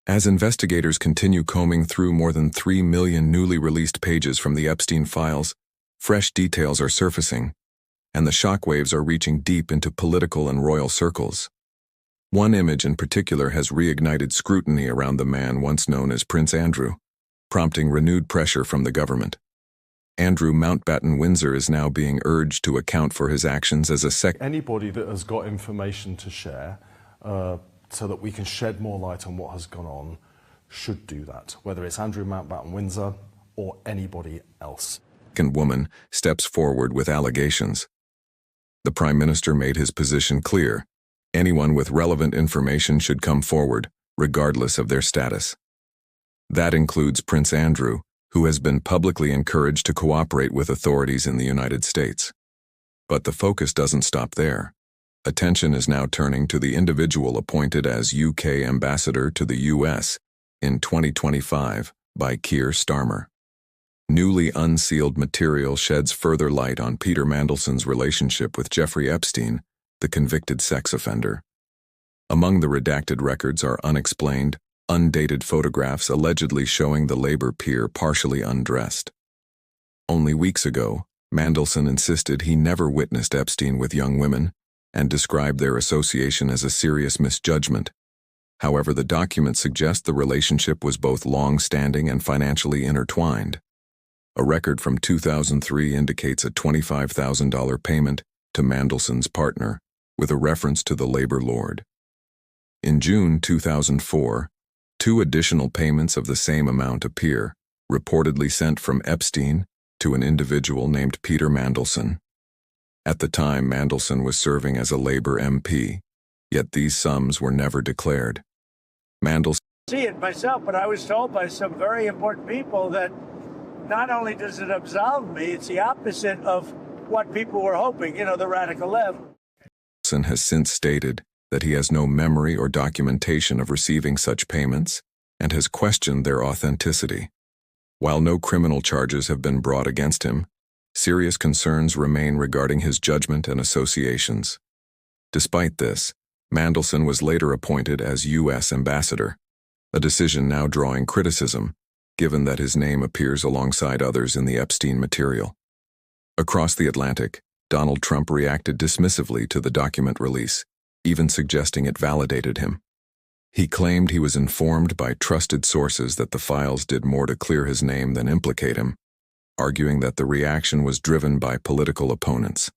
As investigators continue combing through more than 3 million newly released pages from the Epstein files, fresh details are surfacing, and the shockwaves are reaching deep into political and royal circles. One image in particular has reignited scrutiny around the man once known as Prince Andrew, prompting renewed pressure from the government. Andrew Mountbatten Windsor is now being urged to account for his actions as Anybody that has got information to share so that we can shed more light on what has gone on should do that, whether it's Andrew Mountbatten Windsor or anybody else. Second woman steps forward with allegations. The Prime Minister made his position clear. Anyone with relevant information should come forward, regardless of their status. That includes Prince Andrew, who has been publicly encouraged to cooperate with authorities in the United States. But the focus doesn't stop there. Attention is now turning to the individual appointed as UK ambassador to the US in 2025 by Keir Starmer. Newly unsealed material sheds further light on Peter Mandelson's relationship with Jeffrey Epstein, the convicted sex offender. Among the redacted records are unexplained, undated photographs allegedly showing the Labour peer partially undressed. Only weeks ago, Mandelson insisted he never witnessed Epstein with young women and described their association as a serious misjudgment. However, the documents suggest the relationship was both long-standing and financially intertwined. A record from 2003 indicates a $25,000 payment to Mandelson's partner, with a reference to the Labour lord. In June 2004, 2 additional payments of the same amount appear, reportedly sent from Epstein to an individual named Peter Mandelson. At the time, Mandelson was serving as a Labour MP, yet these sums were never declared. Mandelson see it myself, but I was told by some very important people that not only does it absolve me, it's the opposite of what people were hoping, the radical left. Mandelson has since stated that he has no memory or documentation of receiving such payments and has questioned their authenticity. While no criminal charges have been brought against him, serious concerns remain regarding his judgment and associations. Despite this, Mandelson was later appointed as U.S. ambassador, a decision now drawing criticism, given that his name appears alongside others in the Epstein material. Across the Atlantic, Donald Trump reacted dismissively to the document release, even suggesting it validated him. He claimed he was informed by trusted sources that the files did more to clear his name than implicate him, arguing that the reaction was driven by political opponents.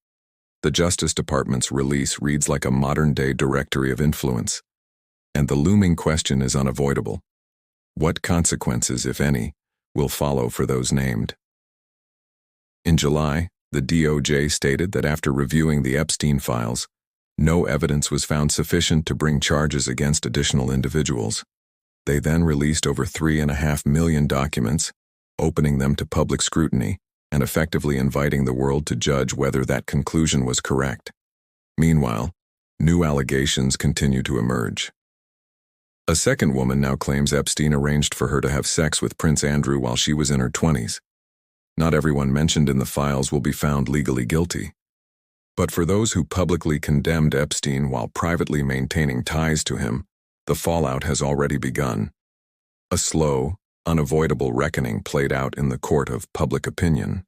The Justice Department's release reads like a modern-day directory of influence, and the looming question is unavoidable. What consequences, if any, will follow for those named? In July, the DOJ stated that after reviewing the Epstein files, no evidence was found sufficient to bring charges against additional individuals. They then released over 3.5 million documents, opening them to public scrutiny and effectively inviting the world to judge whether that conclusion was correct. Meanwhile, new allegations continue to emerge. A second woman now claims Epstein arranged for her to have sex with Prince Andrew while she was in her 20s. Not everyone mentioned in the files will be found legally guilty. But for those who publicly condemned Epstein while privately maintaining ties to him, the fallout has already begun. A slow, unavoidable reckoning played out in the court of public opinion.